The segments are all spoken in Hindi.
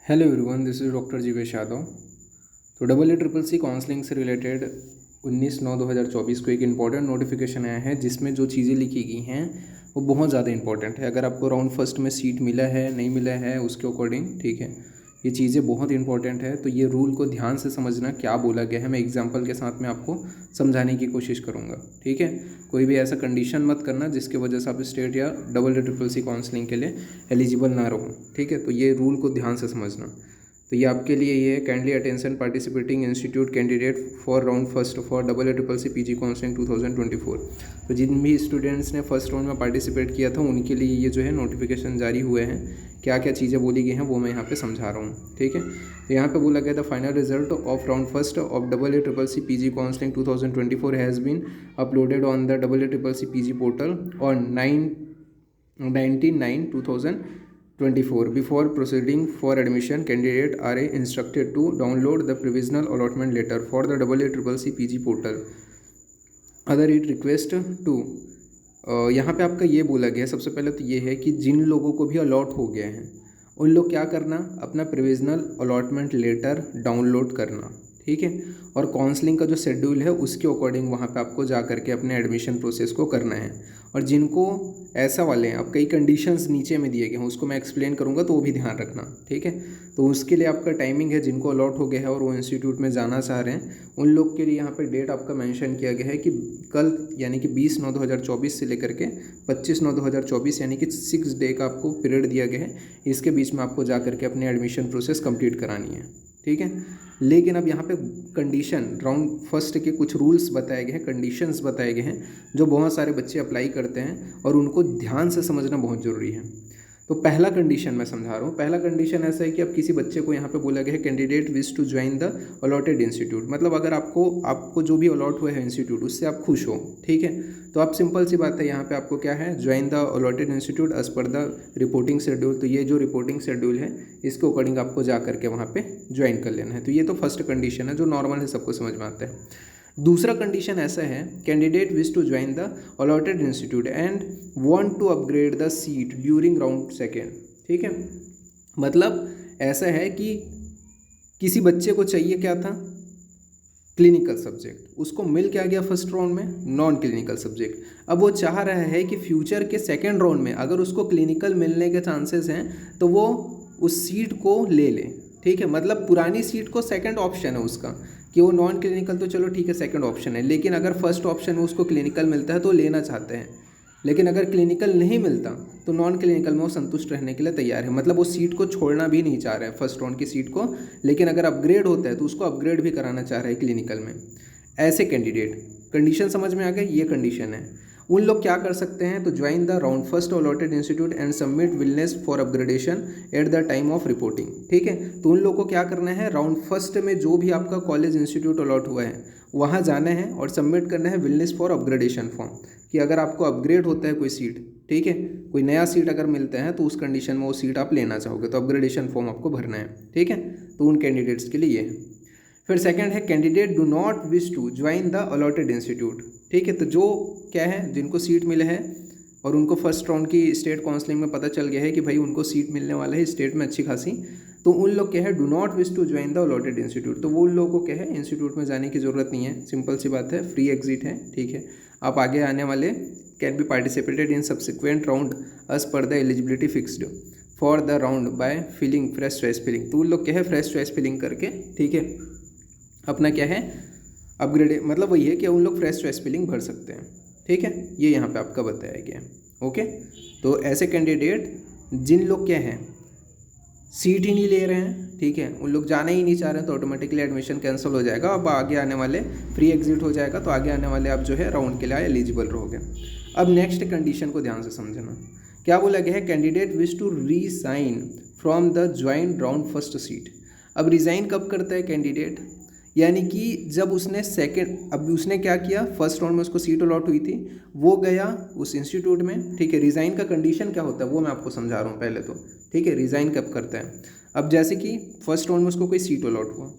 Hello everyone, this is doctor Jeevesh Yadav. तो double A triple C counselling से रिलेटेड 19/9/2024 को एक इम्पॉर्टेंट नोटिफिकेशन आया है जिसमें जो चीज़ें लिखी गई हैं वो बहुत ज़्यादा इंपॉर्टेंट है। अगर आपको राउंड फर्स्ट में सीट मिला है नहीं मिला है उसके अकॉर्डिंग, ठीक है, ये चीज़ें बहुत इंपॉर्टेंट है। तो ये रूल को ध्यान से समझना, क्या बोला गया है मैं एग्जांपल के साथ में आपको समझाने की कोशिश करूँगा, ठीक है। कोई भी ऐसा कंडीशन मत करना जिसके वजह से आप स्टेट या double A triple C counselling के लिए एलिजिबल ना रहो, ठीक है। तो ये रूल को ध्यान से समझना। तो ये आपके लिए ये है, kindly attention participating institute candidate for round first for double A triple C PG counselling 2024। तो जिन भी स्टूडेंट्स ने फर्स्ट राउंड में पार्टिसिपेट किया था उनके लिए ये जो है नोटिफिकेशन जारी हुए हैं। क्या क्या चीज़ें बोली गई हैं वो मैं यहाँ पे समझा रहा हूँ, ठीक है। तो यहाँ पे बोला गया था final result of round first of double A triple C PG counselling 2024 has been uploaded on the double A triple C PG portal ऑन 19/9/2024. Before proceeding for admission, candidates are instructed to download the provisional allotment letter for the AACCC PG portal. Other it request to यहाँ पे आपका ये बोला गया है, सबसे पहले तो ये है कि जिन लोगों को भी अलॉट हो गए हैं उन लोग क्या करना, अपना प्रोविजनल अलॉटमेंट लेटर डाउनलोड करना, ठीक है। और काउंसलिंग का जो शेड्यूल है उसके अकॉर्डिंग वहाँ पे आपको जा करके अपने एडमिशन प्रोसेस को करना है। और जिनको ऐसा वाले हैं, अब कई कंडीशंस नीचे में दिए गए हैं उसको मैं एक्सप्लेन करूँगा तो वो भी ध्यान रखना, ठीक है। तो उसके लिए आपका टाइमिंग है, जिनको अलॉट हो गया है और वो इंस्टीट्यूट में जाना चाह रहे हैं उन लोग के लिए यहाँ पे डेट आपका मेंशन किया गया है कि कल यानी कि 20/9/2024 से लेकर के 25/9/2024 यानी कि 6 डे का आपको पीरियड दिया गया है। इसके बीच में आपको जा करके अपनी एडमिशन प्रोसेस कंप्लीट करानी है, ठीक है। लेकिन अब यहाँ पे कंडीशन राउंड फर्स्ट के कुछ रूल्स बताए गए हैं, कंडीशंस बताए गए हैं जो बहुत सारे बच्चे अप्लाई करते हैं और उनको ध्यान से समझना बहुत ज़रूरी है। तो पहला कंडीशन मैं समझा रहा हूँ। पहला कंडीशन ऐसा है कि अब किसी बच्चे को यहाँ पे बोला गया है candidate wish to join the allotted institute, मतलब अगर आपको जो भी अलॉट हुआ है इंस्टीट्यूट उससे आप खुश हो, ठीक है। तो आप सिंपल सी बात है, यहाँ पे आपको क्या है, join the allotted institute as per the reporting schedule. तो ये जो रिपोर्टिंग शेड्यूल है इसके अकॉर्डिंग आपको जा करके वहाँ पे ज्वाइन कर लेना है। तो ये तो फर्स्ट कंडीशन है जो नॉर्मल है, सबको समझ में आता है। दूसरा कंडीशन ऐसा है, candidate wish to join the allotted institute and want to upgrade the seat during round second, ठीक है। मतलब ऐसा है कि किसी बच्चे को चाहिए क्या था, क्लिनिकल सब्जेक्ट, उसको मिल क्या गया फर्स्ट राउंड में, नॉन क्लिनिकल सब्जेक्ट। अब वो चाह रहा है कि फ्यूचर के सेकेंड राउंड में अगर उसको क्लिनिकल मिलने के चांसेस हैं तो वो उस सीट को ले ले, ठीक है। मतलब पुरानी सीट को सेकंड ऑप्शन है उसका कि वो नॉन क्लिनिकल, तो चलो ठीक है सेकंड ऑप्शन है, लेकिन अगर फर्स्ट ऑप्शन में उसको क्लिनिकल मिलता है तो लेना चाहते हैं। लेकिन अगर क्लिनिकल नहीं मिलता तो नॉन क्लिनिकल में वो संतुष्ट रहने के लिए तैयार है, मतलब वो सीट को छोड़ना भी नहीं चाह रहे हैं फर्स्ट राउंड की सीट को, लेकिन अगर अपग्रेड होता है तो उसको अपग्रेड भी कराना चाह रहे हैं क्लिनिकल में। ऐसे कैंडिडेट, कंडीशन समझ में आ गए, ये कंडीशन है। उन लोग क्या कर सकते हैं, तो join the round first allotted institute and submit wellness for upgradation at the time of reporting, ठीक है। तो उन लोगों को क्या करना है, राउंड फर्स्ट में जो भी आपका कॉलेज इंस्टीट्यूट अलॉट हुआ है वहाँ जाना है और सबमिट करना है विलनेस फॉर अपग्रेडेशन फॉर्म, कि अगर आपको अपग्रेड होता है कोई सीट, ठीक है, कोई नया सीट अगर मिलता है तो उस कंडीशन में वो सीट आप लेना चाहोगे तो अपग्रेडेशन फॉर्म आपको भरना है, ठीक है। तो उन कैंडिडेट्स के लिए ये है। फिर सेकंड है, candidate do not wish to join the allotted institute, ठीक है। तो जो क्या है, जिनको सीट मिले है और उनको फर्स्ट राउंड की स्टेट काउंसलिंग में पता चल गया है कि भाई उनको सीट मिलने वाला है स्टेट में अच्छी खासी, तो उन लोग क्या है, do not wish to join the allotted institute. तो वो उन लोगों को क्या है, इंस्टीट्यूट में जाने की ज़रूरत नहीं है, सिंपल सी बात है, फ्री एग्जिट है, ठीक है। आप आगे आने वाले can be participated in subsequent round as per the eligibility fixed for the round by filling fresh choice filling. तो उन लोग क्या है, फ्रेश चॉइस फिलिंग करके, ठीक है, अपना क्या है अपग्रेड, मतलब वही है कि उन लोग फ्रेश चॉइस फिलिंग भर सकते हैं, ठीक है। ये यहाँ पे आपका बताया गया है, ओके। तो ऐसे कैंडिडेट जिन लोग क्या है सीट ही नहीं ले रहे हैं, ठीक है, उन लोग जाना ही नहीं चाह रहे हैं तो ऑटोमेटिकली एडमिशन कैंसिल हो जाएगा। अब आगे आने वाले फ्री एग्जिट हो जाएगा, तो आगे आने वाले आप जो है राउंड के लिए एलिजिबल रहोगे। अब नेक्स्ट कंडीशन को ध्यान से समझना, क्या बोला गया है, candidate wish to resign from the joint round first seat. अब रिज़ाइन कब करता है कैंडिडेट, यानी कि जब उसने अब उसने क्या किया, फर्स्ट राउंड में उसको सीट अलॉट हुई थी, वो गया उस इंस्टीट्यूट में, ठीक है। रिज़ाइन का कंडीशन क्या होता है वो मैं आपको समझा रहा हूँ पहले तो, ठीक है। रिज़ाइन कब करता है, अब जैसे कि फर्स्ट राउंड में उसको कोई सीट अलॉट हुआ,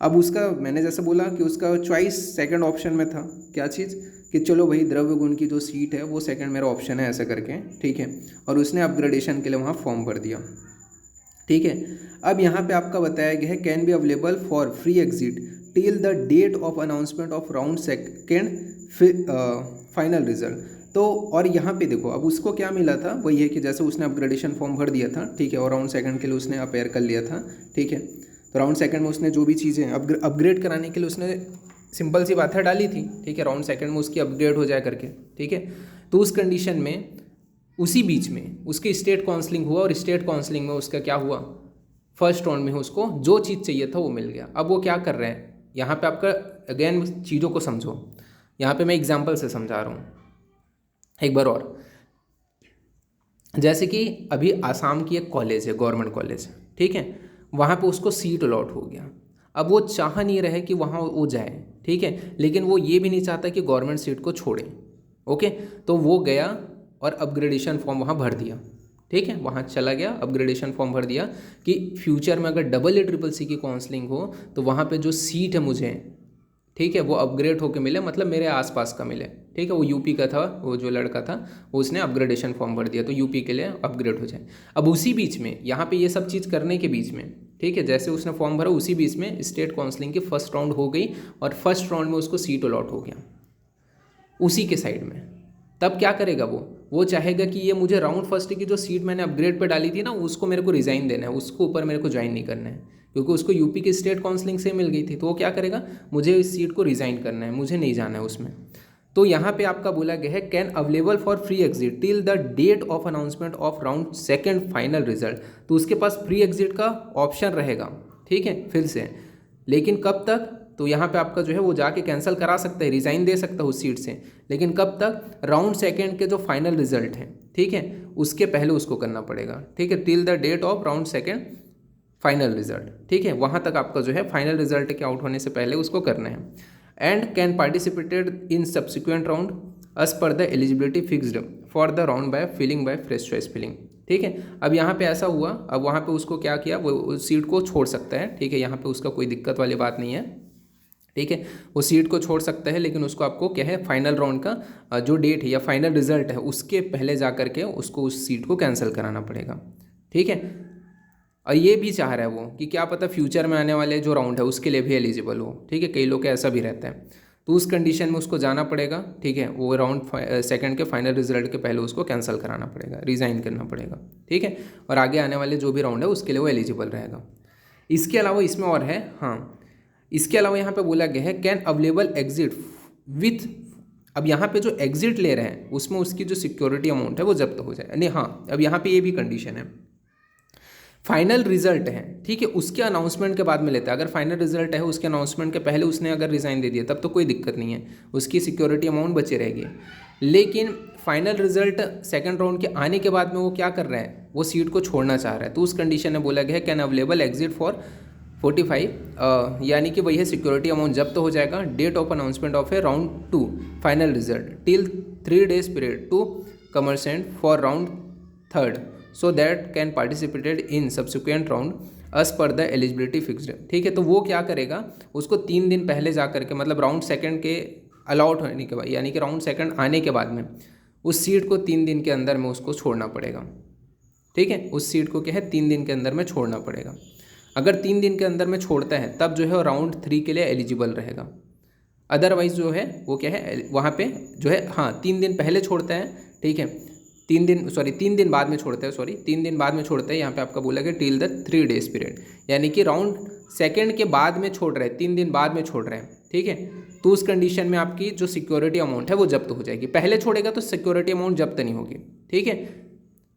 अब उसका मैंने जैसे बोला कि उसका चॉइस सेकंड ऑप्शन में था, क्या चीज़, कि चलो भाई द्रव्य गुण की जो सीट है वो सेकंड मेरा ऑप्शन है ऐसा करके, ठीक है। और उसने अपग्रेडेशन के लिए वहाँ फॉर्म भर दिया। ठीक है। अब यहाँ पे आपका बताया गया है can be available for free exit till the date of announcement of round second final result. तो और यहाँ पे देखो अब उसको क्या मिला था, वही है कि जैसे उसने अपग्रेडेशन फॉर्म भर दिया था, ठीक है, और राउंड सेकंड के लिए उसने अपेयर कर लिया था, ठीक है। तो राउंड सेकंड में उसने जो भी चीज़ें अपग्रेड कराने के लिए उसने सिंपल सी बातें डाली थी, ठीक है, राउंड सेकंड में उसकी अपग्रेड हो जाए करके, ठीक है। तो उस कंडीशन में उसी बीच में उसकी स्टेट काउंसलिंग हुआ और स्टेट काउंसलिंग में उसका क्या हुआ, फर्स्ट राउंड में उसको जो चीज़ चाहिए था वो मिल गया। अब वो क्या कर रहे हैं यहाँ पे, आपका अगेन चीज़ों को समझो, यहाँ पे मैं एग्जांपल से समझा रहा हूँ एक बार और। जैसे कि अभी आसाम की एक कॉलेज है, गवर्नमेंट कॉलेज, ठीक है, वहाँ पे उसको सीट अलॉट हो गया। अब वो चाह नहीं रहे कि वहाँ वो जाए, ठीक है, लेकिन वो ये भी नहीं चाहता कि गवर्नमेंट सीट को छोड़े, ओके। तो वो गया और अपग्रेडेशन फॉर्म वहाँ भर दिया, ठीक है, वहाँ चला गया, अपग्रेडेशन फॉर्म भर दिया कि फ्यूचर में अगर EEEC की काउंसलिंग हो तो वहाँ पे जो सीट है मुझे, ठीक है, वो अपग्रेड होकर मिले, मतलब मेरे आसपास का मिले, ठीक है। वो यूपी का था, वो जो लड़का था वो उसने अपग्रेडेशन फॉर्म भर दिया तो यूपी के लिए अपग्रेड हो जाए। अब उसी बीच में यहाँ पे ये सब चीज़ करने के बीच में, ठीक है, जैसे उसने फॉर्म भरा उसी बीच में स्टेट काउंसलिंग की फर्स्ट राउंड हो गई और फर्स्ट राउंड में उसको सीट अलॉट हो गया उसी के साइड में। तब क्या करेगा वो चाहेगा कि ये मुझे राउंड फर्स्ट की जो सीट मैंने अपग्रेड पे डाली थी ना, उसको मेरे को रिज़ाइन देना है, उसको ऊपर मेरे को ज्वाइन नहीं करना है, क्योंकि उसको यूपी की स्टेट काउंसलिंग से मिल गई थी। तो वो क्या करेगा, मुझे इस सीट को रिज़ाइन करना है, मुझे नहीं जाना है उसमें। तो यहाँ पे आपका बोला गया है can available for free exit till the date of announcement of round second final result. तो उसके पास फ्री एग्जिट का ऑप्शन रहेगा, ठीक है, फिर से, लेकिन कब तक, तो यहाँ पे आपका जो है वो जाके कैंसिल करा सकता है, रिज़ाइन दे सकता है उस सीट से, लेकिन कब तक, राउंड सेकेंड के जो फाइनल रिजल्ट है, ठीक है, उसके पहले उसको करना पड़ेगा, ठीक है, till the date of round second final result, ठीक है, वहाँ तक आपका जो है फाइनल रिजल्ट के आउट होने से पहले उसको करना है। And can participated in subsequent round as per the eligibility fixed for the round by filling by fresh choice filling, ठीक है। अब यहाँ पे ऐसा हुआ, अब वहाँ पे उसको क्या किया, वो उस सीट को छोड़ सकता है, ठीक है, यहाँ पे उसका कोई दिक्कत वाली बात नहीं है, ठीक है, वो सीट को छोड़ सकता है, लेकिन उसको आपको क्या है, फाइनल राउंड का जो डेट है या फाइनल रिजल्ट है उसके पहले जा करके उसको उस सीट को कैंसिल कराना पड़ेगा, ठीक है। और ये भी चाह रहा है वो कि क्या पता फ्यूचर में आने वाले जो राउंड है उसके लिए भी एलिजिबल हो, ठीक है, कई लोग ऐसा भी रहता है। तो उस कंडीशन में उसको जाना पड़ेगा, ठीक है, वो राउंड सेकंड के फाइनल रिजल्ट के पहले उसको कैंसिल कराना पड़ेगा, रिज़ाइन करना पड़ेगा, ठीक है, और आगे आने वाले जो भी राउंड है उसके लिए वो एलिजिबल रहेगा। इसके अलावा इसमें और है, हाँ, इसके अलावा यहाँ पे बोला गया है कैन अवेलेबल एग्जिट विथ, अब यहाँ पे जो एग्जिट ले रहे हैं उसमें उसकी जो सिक्योरिटी अमाउंट है वो जब्त हो जाए, नहीं, हाँ, अब यहाँ पे ये भी कंडीशन है, फाइनल रिजल्ट है, ठीक है, उसके अनाउंसमेंट के बाद में लेता है। अगर फाइनल रिजल्ट है उसके अनाउंसमेंट के पहले उसने अगर रिज़ाइन दे दिया तब तो कोई दिक्कत नहीं है, उसकी सिक्योरिटी अमाउंट बची रहेगी। लेकिन फाइनल रिजल्ट सेकंड राउंड के आने के बाद में वो क्या कर रहा है, वो सीट को छोड़ना चाह रहा है, तो उस कंडीशन में बोला गया है कैन अवेलेबल एग्जिट फॉर 45, यानी कि वही है सिक्योरिटी अमाउंट जब्त हो जाएगा, date of announcement of a round 2 final result till 3 days period to commencement for round third so that can participated in subsequent round as per the eligibility fixed, ठीक है। तो वो क्या करेगा, उसको 3 दिन पहले जा करके, मतलब राउंड सेकंड के अलॉट होने के बाद, यानी कि राउंड सेकंड आने के बाद में उस सीट को 3 दिन के अंदर में उसको छोड़ना पड़ेगा, ठीक है, उस सीट को क्या है 3 दिन के अंदर में छोड़ना पड़ेगा। अगर 3 दिन के अंदर में छोड़ता है तब जो है राउंड 3 के लिए एलिजिबल रहेगा, अदरवाइज जो है वो क्या है वहाँ पे जो है, हाँ, 3 दिन पहले छोड़ता है, ठीक है, 3 दिन बाद में छोड़ता है, 3 दिन बाद में छोड़ता है, यहाँ पे आपका बोला कि टिल द 3 days पीरियड, यानी कि राउंड सेकंड के बाद में छोड़ रहे हैं, 3 दिन बाद में छोड़ रहे हैं, ठीक है। तो उस कंडीशन में आपकी जो सिक्योरिटी अमाउंट है वो जब्त हो जाएगी। पहले छोड़ेगा तो सिक्योरिटी अमाउंट जब्त नहीं होगी, ठीक है,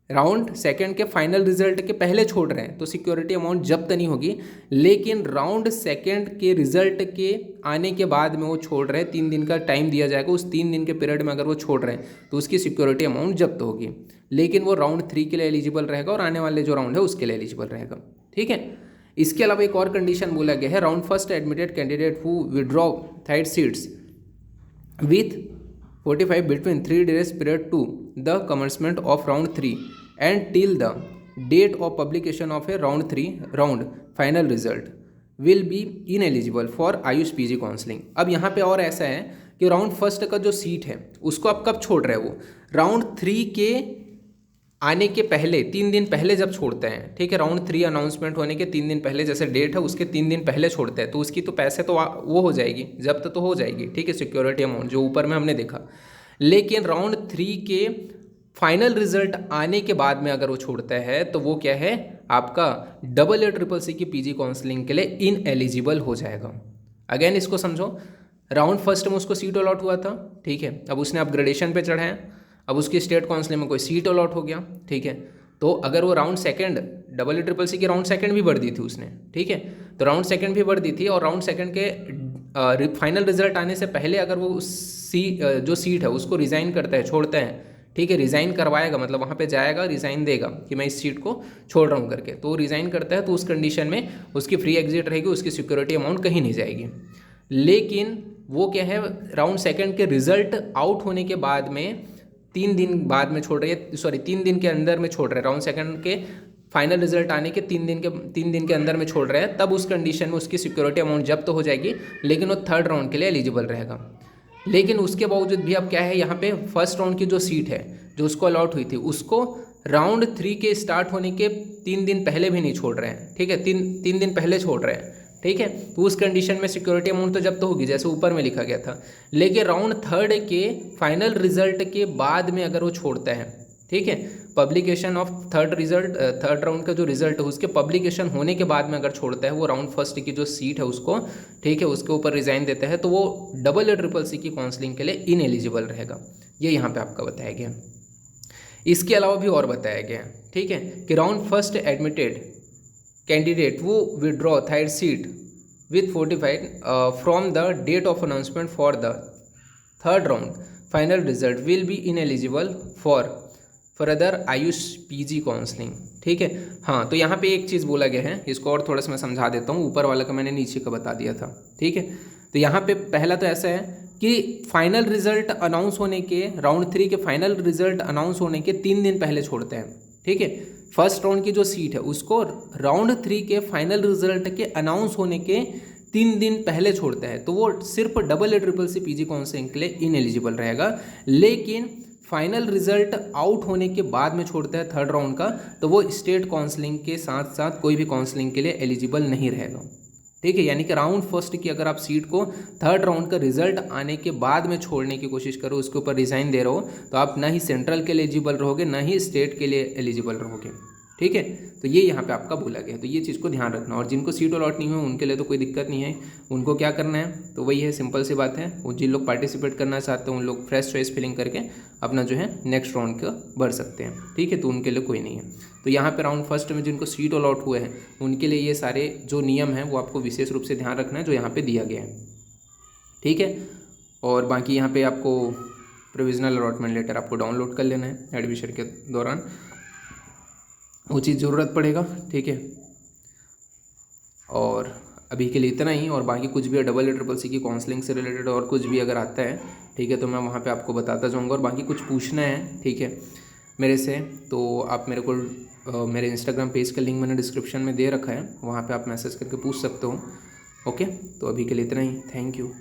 राउंड सेकंड के फाइनल रिजल्ट के पहले छोड़ रहे हैं तो सिक्योरिटी अमाउंट जब्त नहीं होगी, लेकिन राउंड सेकंड के रिजल्ट के आने के बाद में वो छोड़ रहे हैं, 3 दिन का टाइम दिया जाएगा, उस 3 दिन के पीरियड में अगर वो छोड़ रहे हैं तो उसकी सिक्योरिटी अमाउंट जब्त होगी, लेकिन वो राउंड 3 के लिए एलिजिबल रहेगा और आने वाले जो राउंड है उसके लिए एलिजिबल रहेगा, ठीक है। इसके अलावा एक और कंडीशन बोला गया है, round first admitted candidate who withdraw 3 seats with 45 between 3 days period to the commencement of round 3 and till the date of publication of a round 3 round final result will be ineligible for Ayush PG counselling. अब यहाँ पे और ऐसा है कि राउंड फर्स्ट का जो सीट है उसको आप कब छोड़ रहे हो, राउंड 3 के आने के पहले 3 दिन पहले जब छोड़ते हैं, ठीक है, राउंड 3 अनाउंसमेंट होने के 3 दिन पहले, जैसे डेट है उसके 3 दिन पहले छोड़ते हैं, तो उसकी तो पैसे तो वो हो जाएगी, जब्त तो हो जाएगी, ठीक है, सिक्योरिटी अमाउंट जो ऊपर में हमने देखा। लेकिन राउंड 3 के फाइनल रिजल्ट आने के बाद में अगर वो छोड़ता है तो वो क्या है, आपका AA की पीजी काउंसलिंग के लिए इनएलिजिबल हो जाएगा। अगेन इसको समझो, राउंड फर्स्ट में उसको सीट अलॉट हुआ था, ठीक है, अब उसने अपग्रेडेशन पे चढ़ा है, अब उसकी स्टेट काउंसिल में कोई सीट अलॉट हो गया, ठीक है, तो अगर वो राउंड सेकंड AA की राउंड सेकंड भी भर दी थी उसने, ठीक है, तो राउंड सेकंड भी भर दी थी, और राउंड सेकंड के फाइनल रिजल्ट आने से पहले अगर वो जो सीट है उसको रिज़ाइन करता है, छोड़ता है, ठीक है, रिज़ाइन करवाएगा, मतलब वहाँ पे जाएगा, रिज़ाइन देगा कि मैं इस सीट को छोड़ रहा हूँ करके, तो वो रिज़ाइन करता है, तो उस कंडीशन में उसकी फ्री एग्जिट रहेगी, उसकी सिक्योरिटी अमाउंट कहीं नहीं जाएगी। लेकिन वो क्या है, राउंड सेकंड के रिजल्ट आउट होने के बाद में 3 दिन बाद में छोड़ रही है, 3 दिन के अंदर में छोड़ रहे हैं, राउंड सेकंड के फाइनल रिजल्ट आने के 3 दिन के अंदर में छोड़ रहे हैं, तब उस कंडीशन में उसकी सिक्योरिटी अमाउंट जब्त तो हो जाएगी, लेकिन वो थर्ड राउंड के लिए एलिजिबल रहेगा। लेकिन उसके बावजूद भी अब क्या है, यहाँ पे फर्स्ट राउंड की जो सीट है जो उसको अलॉट हुई थी, उसको राउंड 3 के स्टार्ट होने के 3 दिन पहले भी नहीं छोड़ रहे हैं, ठीक है, तीन दिन पहले छोड़ रहे हैं, ठीक है, तो उस कंडीशन में सिक्योरिटी अमाउंट तो जब तो होगी जैसे ऊपर में लिखा गया था। लेकिन राउंड थर्ड के फाइनल रिजल्ट के बाद में अगर वो छोड़ता है, ठीक है, पब्लिकेशन ऑफ थर्ड राउंड का जो रिजल्ट है उसके पब्लिकेशन होने के बाद में अगर छोड़ता है, वो राउंड फर्स्ट की जो सीट है उसको, ठीक है, उसके ऊपर रिजाइन देता है, तो वो AA की काउंसलिंग के लिए इनएलिजिबल रहेगा। ये यहाँ पे आपका बताया गया। इसके अलावा भी और बताया गया, ठीक है, कि राउंड फर्स्ट एडमिटेड कैंडिडेट वो withdraw third seat with 45 from the date of announcement for the third round final result will be ineligible for further AYUSH PG counselling, ठीक है। हाँ, तो यहाँ पे एक चीज़ बोला गया है, इसको और थोड़ा सा मैं समझा देता हूँ, ऊपर वाला का मैंने नीचे का बता दिया था, ठीक है। तो यहाँ पे पहला तो ऐसा है कि फाइनल रिजल्ट अनाउंस होने के, राउंड 3 के फाइनल रिजल्ट अनाउंस होने के 3 दिन पहले छोड़ते हैं, ठीक है। फर्स्ट राउंड की जो सीट है उसको राउंड 3 के फाइनल रिजल्ट के अनाउंस होने के 3 दिन पहले छोड़ता है, तो वो सिर्फ AA पीजी काउंसलिंग के लिए इनएलिजिबल रहेगा। लेकिन फाइनल रिजल्ट आउट होने के बाद में छोड़ता है थर्ड राउंड का, तो वो स्टेट काउंसलिंग के साथ साथ कोई भी काउंसलिंग के लिए एलिजिबल नहीं रहेगा, ठीक है। यानी कि राउंड फर्स्ट की अगर आप सीट को थर्ड राउंड का रिजल्ट आने के बाद में छोड़ने की कोशिश करो, उसके ऊपर रिजाइन दे रहे हो, तो आप ना ही सेंट्रल के लिए एलिजिबल रहोगे, ना ही स्टेट के लिए एलिजिबल रहोगे, ठीक है। तो ये यहाँ पे आपका बोला गया, तो ये चीज़ को ध्यान रखना। और जिनको सीट अलॉट नहीं हुई उनके लिए तो कोई दिक्कत नहीं है, उनको क्या करना है, तो वही है, सिंपल सी बात है, वो जिन लोग पार्टिसिपेट करना चाहते हैं उन लोग फ्रेश चॉइस फिलिंग करके अपना जो है नेक्स्ट राउंड का भर सकते हैं, ठीक है, तो उनके लिए कोई नहीं है। तो यहाँ पे राउंड फर्स्ट में जिनको सीट अलॉट हुए हैं उनके लिए ये सारे जो नियम हैं वो आपको विशेष रूप से ध्यान रखना है, जो यहाँ पे दिया गया है, ठीक है। और बाकी यहाँ पे आपको प्रोविजनल अलॉटमेंट लेटर आपको डाउनलोड कर लेना है एडमिशन के दौरान, वो चीज़ ज़रूरत पड़ेगा, ठीक है। और अभी के लिए इतना ही, और बाकी कुछ भी AA की काउंसलिंग से रिलेटेड और कुछ भी अगर आता है, ठीक है, तो मैं वहाँ पे आपको बताता जाऊँगा। और बाकी कुछ पूछना है, ठीक है, मेरे से, तो आप मेरे को मेरे इंस्टाग्राम पेज का लिंक मैंने डिस्क्रिप्शन में दे रखा है, वहाँ पे आप मैसेज करके पूछ सकते हो, ओके। तो अभी के लिए इतना ही, थैंक यू।